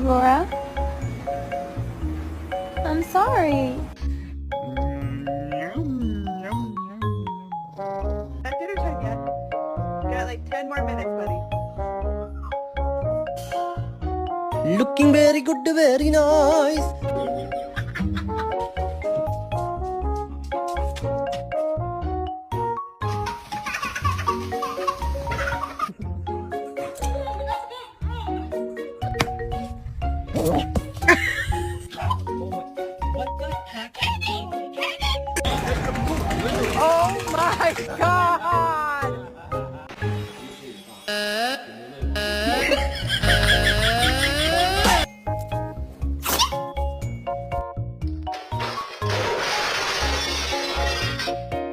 Aurora. I'm sorry. Not dinner time yet. Got like 10 more minutes, buddy. Looking very good, very nice. Oh.